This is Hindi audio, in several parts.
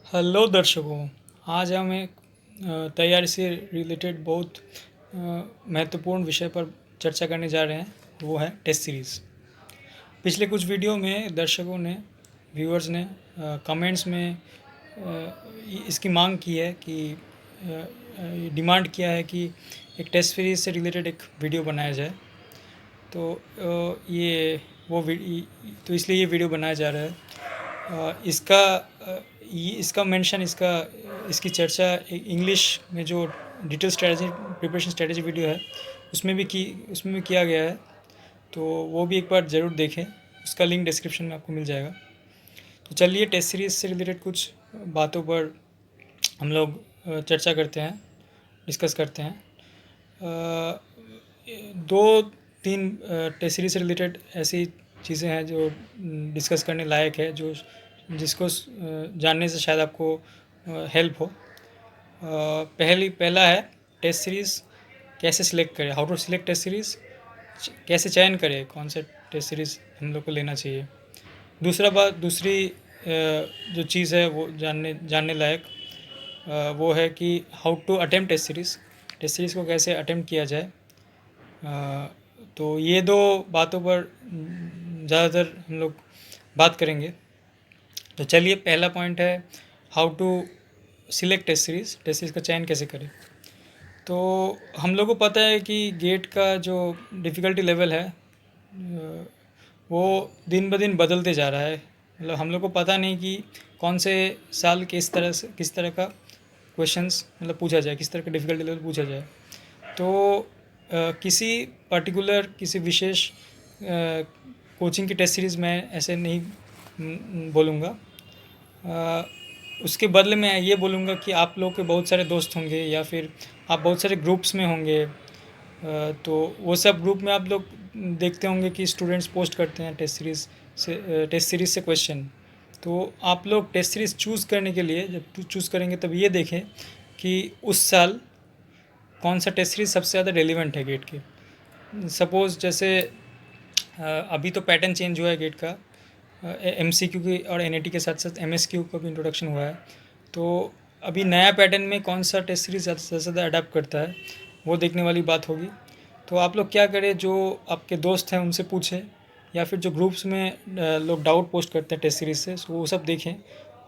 हेलो दर्शकों। आज हम एक तैयारी से रिलेटेड बहुत महत्वपूर्ण विषय पर चर्चा करने जा रहे हैं। वो है टेस्ट सीरीज़। पिछले कुछ वीडियो में दर्शकों ने, व्यूअर्स ने कमेंट्स में इसकी मांग की है कि डिमांड किया है कि एक टेस्ट सीरीज़ से रिलेटेड एक वीडियो बनाया जाए। तो तो इसलिए ये वीडियो बनाया जा रहा है। इसका मेंशन इसकी चर्चा इंग्लिश में जो detail strategy preparation strategy video है उसमें भी किया गया है। तो वो भी एक बार ज़रूर देखें। उसका लिंक डिस्क्रिप्शन में आपको मिल जाएगा। तो चलिए टेस्ट सीरीज़ से रिलेटेड कुछ बातों पर हम लोग चर्चा करते हैं, डिस्कस करते हैं। दो तीन टेस्ट सीरीज़ से रिलेटेड ऐसी चीज़ें हैं जो डिस्कस करने लायक है, जिसको जानने से शायद आपको हेल्प हो। पहला है टेस्ट सीरीज़ कैसे सिलेक्ट करें, how to select test series, कैसे चयन करें कौन से टेस्ट सीरीज़ हम लोग को लेना चाहिए। दूसरी जो चीज़ है वो जानने लायक वो है कि how to attempt test series को कैसे अटेम्प्ट किया जाए। तो ये दो बातों पर ज़्यादातर हम लोग बात करेंगे। तो चलिए, पहला पॉइंट है how to select test series का चयन कैसे करें। तो हम लोग को पता है कि गेट का जो डिफ़िकल्टी लेवल है वो दिन ब दिन बदलते जा रहा है। मतलब हम लोग को पता नहीं कि कौन से साल किस तरह का क्वेश्चंस मतलब पूछा जाए, किस तरह का डिफ़िकल्टी लेवल पूछा जाए। तो किसी विशेष कोचिंग की टेस्ट सीरीज़ में ऐसे नहीं बोलूँगा। उसके बदले में ये बोलूँगा कि आप लोग के बहुत सारे दोस्त होंगे या फिर आप बहुत सारे ग्रुप्स में होंगे। तो वो सब ग्रुप में आप लोग देखते होंगे कि स्टूडेंट्स पोस्ट करते हैं टेस्ट सीरीज़ से क्वेश्चन। तो आप लोग टेस्ट सीरीज़ चूज़ करने के लिए जब चूज़ करेंगे तब ये देखें कि उस साल कौन सा टेस्ट सीरीज़ सबसे ज़्यादा रेलिवेंट है गेट के। सपोज़ जैसे अभी तो पैटर्न चेंज हुआ है गेट का, MCQ की और NAT के साथ साथ MSQ का भी इंट्रोडक्शन हुआ है। तो अभी नया पैटर्न में कौन सा टेस्ट सीरीज़ ज़्यादा से ज़्यादा अडाप्ट करता है वो देखने वाली बात होगी। तो आप लोग क्या करें, जो आपके दोस्त हैं उनसे पूछें या फिर जो ग्रुप्स में लोग डाउट पोस्ट करते हैं टेस्ट सीरीज़ से वो सब देखें।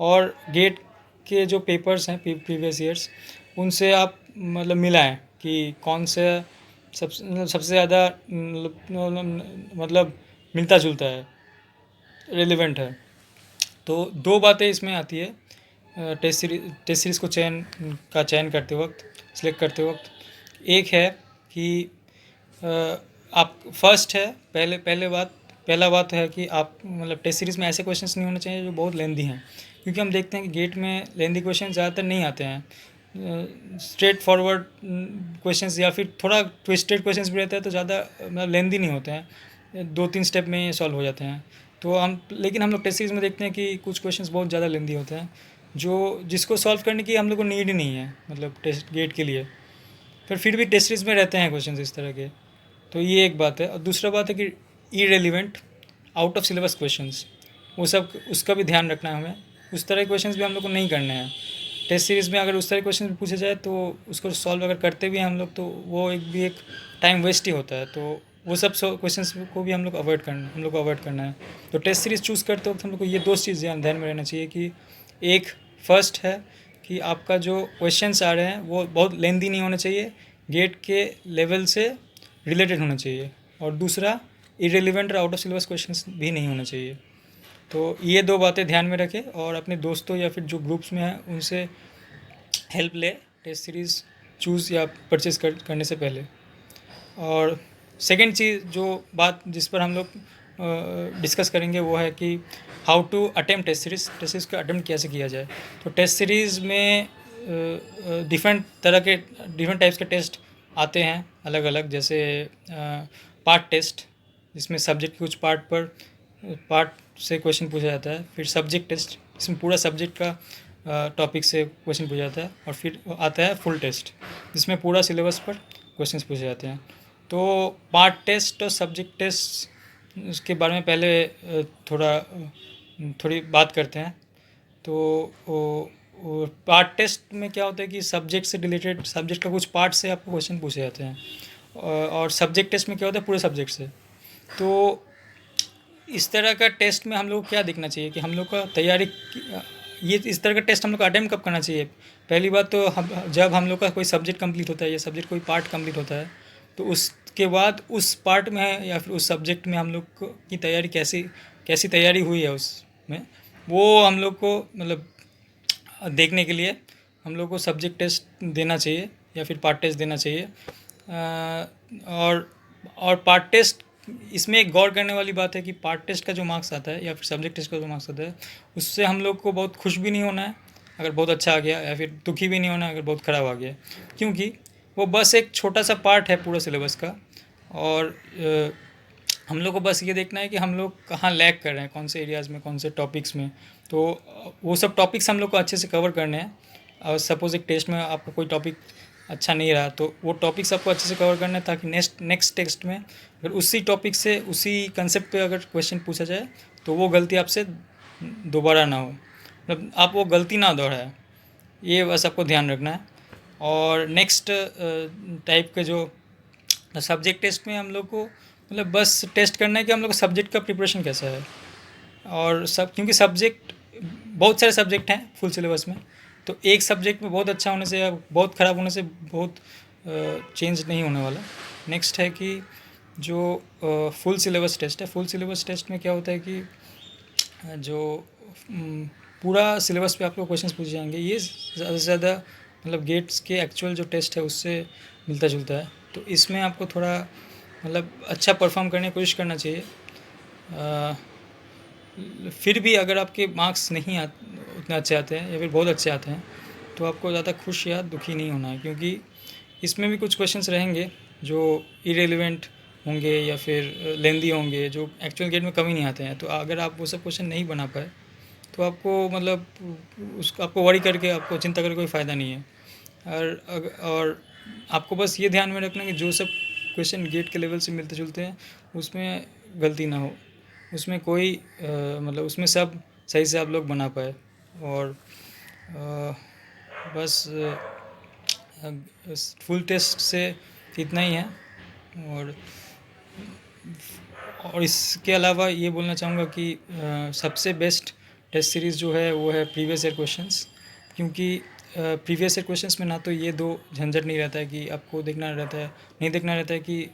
और गेट के जो पेपर्स हैं प्रीवियस ईयर्स उनसे आप मतलब मिलाएं कि कौन से सबसे ज़्यादा मतलब मिलता जुलता है, रेलिवेंट है। तो दो बातें इसमें आती है टेस्ट सीरीज़ को चयन करते वक्त, सिलेक्ट करते वक्त। एक है कि आप फर्स्ट है पहला बात है कि आप मतलब टेस्ट सीरीज़ में ऐसे क्वेश्चंस नहीं होने चाहिए जो बहुत लेंदी हैं, क्योंकि हम देखते हैं कि गेट में लेंदी क्वेश्चन ज़्यादातर नहीं आते हैं। स्ट्रेट फॉरवर्ड क्वेश्चंस या फिर थोड़ा ट्विस्टेड क्वेश्चंस भी रहते हैं तो ज़्यादा मतलब लेंदी नहीं होते हैं, 2-3 स्टेप में ये सॉल्व हो जाते हैं। लेकिन हम लोग टेस्ट सीरीज़ में देखते हैं कि कुछ क्वेश्चंस बहुत ज़्यादा लेंदी होते हैं जिसको सॉल्व करने की हम लोग को नीड ही नहीं है, मतलब टेस्ट गेट के लिए। फिर भी टेस्ट सीरीज़ में रहते हैं क्वेश्चंस इस तरह के। तो ये एक बात है। और दूसरा बात है कि irrelevant out of syllabus questions, वो सब उसका भी ध्यान रखना है हमें। उस तरह के क्वेश्चंस भी हम लोग को नहीं करने हैं टेस्ट सीरीज़ में। अगर उस तरह के क्वेश्चन पूछे जाए तो उसको सॉल्व अगर करते भी हैं हम लोग तो वो एक टाइम वेस्ट ही होता है। तो वो सब क्वेश्चंस को भी हम लोग अवॉइड करना है। तो टेस्ट सीरीज़ चूज़ करते वक्त हम लोग को ये दो चीज़ ध्यान में रहना चाहिए कि एक फर्स्ट है कि आपका जो क्वेश्चंस आ रहे हैं वो बहुत लेंदी नहीं होना चाहिए, गेट के लेवल से रिलेटेड होना चाहिए। और दूसरा, इरेलीवेंट और आउट ऑफ सिलेबस क्वेश्चंस भी नहीं होना चाहिए। तो ये दो बातें ध्यान में रखें और अपने दोस्तों या फिर जो ग्रुप्स में हैं उनसे हेल्प ले टेस्ट सीरीज़ चूज़ या परचेज़ करने से पहले। और सेकंड चीज़ जो बात जिस पर हम लोग डिस्कस करेंगे वो है कि how to attempt test series का अटेम्प्ट कैसे किया जाए। तो टेस्ट सीरीज़ में डिफरेंट टाइप्स के टेस्ट आते हैं अलग अलग। जैसे पार्ट टेस्ट, जिसमें सब्जेक्ट के कुछ पार्ट से क्वेश्चन पूछा जाता है। फिर सब्जेक्ट टेस्ट, इसमें पूरा सब्जेक्ट का टॉपिक से क्वेश्चन पूछा जाता है। और फिर आता है फुल टेस्ट, जिसमें पूरा सिलेबस पर क्वेश्चंस पूछे जाते हैं। तो पार्ट टेस्ट और सब्जेक्ट टेस्ट उसके बारे में पहले थोड़ी बात करते हैं। तो पार्ट टेस्ट में क्या होता है कि सब्जेक्ट से रिलेटेड, सब्जेक्ट का कुछ पार्ट से आपको क्वेश्चन पूछे जाते हैं, और सब्जेक्ट टेस्ट में क्या होता है पूरे सब्जेक्ट से। तो इस तरह का टेस्ट में हम लोग को क्या देखना चाहिए कि हम लोग का तैयारी, ये इस तरह का टेस्ट हम लोग को अटेम्प्ट कब करना चाहिए? पहली बात तो जब हम लोग का कोई सब्जेक्ट कंप्लीट होता है या सब्जेक्ट कोई पार्ट कंप्लीट होता है, तो उसके बाद उस पार्ट में या फिर उस सब्जेक्ट में हम लोग की तैयारी कैसी कैसी तैयारी हुई है उसमें, वो हम लोग को मतलब देखने के लिए हम लोग को सब्जेक्ट टेस्ट देना चाहिए या फिर पार्ट टेस्ट देना चाहिए। और पार्ट टेस्ट, इसमें एक गौर करने वाली बात है कि पार्ट टेस्ट का जो मार्क्स आता है या फिर सब्जेक्ट टेस्ट का जो मार्क्स आता है, उससे हम लोग को बहुत खुश भी नहीं होना है अगर बहुत अच्छा आ गया, या फिर दुखी भी नहीं होना है अगर बहुत ख़राब आ गया, क्योंकि वो बस एक छोटा सा पार्ट है पूरा सिलेबस का। और हम लोग को बस ये देखना है कि हम लोग कहाँ लैग कर रहे हैं, कौन से एरियाज़ में, कौन से टॉपिक्स में। तो वो सब टॉपिक्स हम लोग को अच्छे से कवर करने हैं। और सपोज़ एक टेस्ट में आपका कोई टॉपिक अच्छा नहीं रहा, तो वो टॉपिक्स आपको अच्छे से कवर करना है, ताकि नेक्स्ट टेस्ट में अगर उसी टॉपिक से उसी कंसेप्ट पे अगर क्वेश्चन पूछा जाए तो वो गलती आपसे दोबारा ना हो, मतलब आप वो गलती ना दोहराएं, ये बस आपको ध्यान रखना है। और नेक्स्ट टाइप के जो सब्जेक्ट टेस्ट में हम लोग को मतलब बस टेस्ट करना है कि हम लोग का सब्जेक्ट का प्रिपरेशन कैसा है। और सब, क्योंकि सब्जेक्ट बहुत सारे सब्जेक्ट हैं फुल सिलेबस में, तो एक सब्जेक्ट में बहुत अच्छा होने से या बहुत ख़राब होने से बहुत चेंज नहीं होने वाला। नेक्स्ट है कि जो फुल सिलेबस टेस्ट है, फुल सिलेबस टेस्ट में क्या होता है कि जो पूरा सिलेबस पे आपको क्वेश्चंस पूछे जाएंगे, ये ज़्यादा से ज़्यादा मतलब गेट्स के एक्चुअल जो टेस्ट है उससे मिलता जुलता है। तो इसमें आपको थोड़ा मतलब अच्छा परफॉर्म करने की कोशिश करना चाहिए। फिर भी अगर आपके मार्क्स नहीं उतने अच्छे आते हैं या फिर बहुत अच्छे आते हैं, तो आपको ज़्यादा खुश या दुखी नहीं होना है, क्योंकि इसमें भी कुछ क्वेश्चंस रहेंगे जो इरेलीवेंट होंगे या फिर लेंदी होंगे, जो एक्चुअल गेट में कभी नहीं आते हैं। तो अगर आप वो सब क्वेश्चन नहीं बना पाए, तो आपको मतलब उसको आपको वरी करके, आपको चिंता करके कोई फ़ायदा नहीं है। और आपको बस ये ध्यान में रखना कि जो सब क्वेश्चन गेट के लेवल से मिलते जुलते हैं उसमें गलती ना हो, उसमें कोई मतलब उसमें सब सही से आप लोग बना पाए। और बस फुल टेस्ट से इतना ही है। और इसके अलावा ये बोलना चाहूँगा कि सबसे बेस्ट टेस्ट सीरीज़ जो है वो है प्रीवियस ईयर क्वेश्चंस, क्योंकि प्रीवियस ईयर क्वेश्चंस में ना तो ये दो झंझट नहीं रहता है कि आपको देखना रहता है, नहीं देखना रहता है कि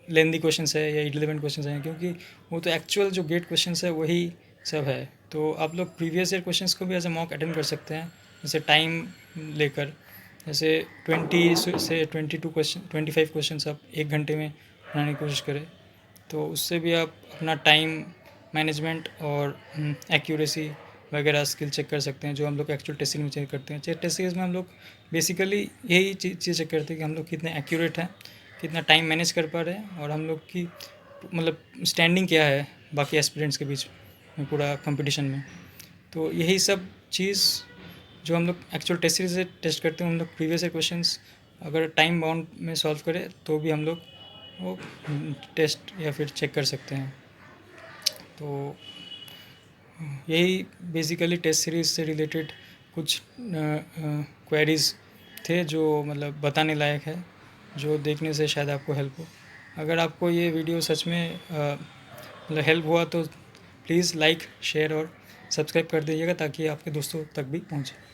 लेंदी क्वेश्चंस है या इररिलेवेंट क्वेश्चंस हैं, क्योंकि वो तो एक्चुअल जो गेट क्वेश्चंस है वही सब है। तो आप लोग प्रीवियस ईयर क्वेश्चंस को भी एज ए मॉक अटेम्प्ट कर सकते हैं, जैसे टाइम लेकर, जैसे 20 से 22 क्वेश्चन 25 क्वेश्चन आप 1 घंटे में बनाने की कोशिश करें। तो उससे भी आप अपना टाइम मैनेजमेंट और एक्यूरेसी वगैरह स्किल चेक कर सकते हैं, जो हम लोग एक्चुअल टेस्ट सीरीज में चेक करते हैं। टेस्ट सीरीज में हम लोग बेसिकली यही चीज़ चेक करते हैं कि हम लोग कितने एक्यूरेट हैं, कितना टाइम मैनेज कर पा रहे हैं, और हम लोग की मतलब स्टैंडिंग क्या है बाकी एस्पिरेंट्स के बीच में पूरा कंपटीशन में। तो यही सब चीज़ जो हम लोग एक्चुअल टेस्ट सीरीज से टेस्ट करते हैं, हम लोग प्रीवियस ईयर क्वेश्चंस अगर टाइम बाउंड में सॉल्व करें तो भी हम लोग वो टेस्ट या फिर चेक कर सकते हैं। तो यही बेसिकली टेस्ट सीरीज़ से रिलेटेड कुछ क्वेरीज़ थे जो मतलब बताने लायक है, जो देखने से शायद आपको हेल्प हो। अगर आपको ये वीडियो सच में मतलब हेल्प हुआ तो प्लीज़ लाइक, शेयर और सब्सक्राइब कर दीजिएगा, ताकि आपके दोस्तों तक भी पहुँचे।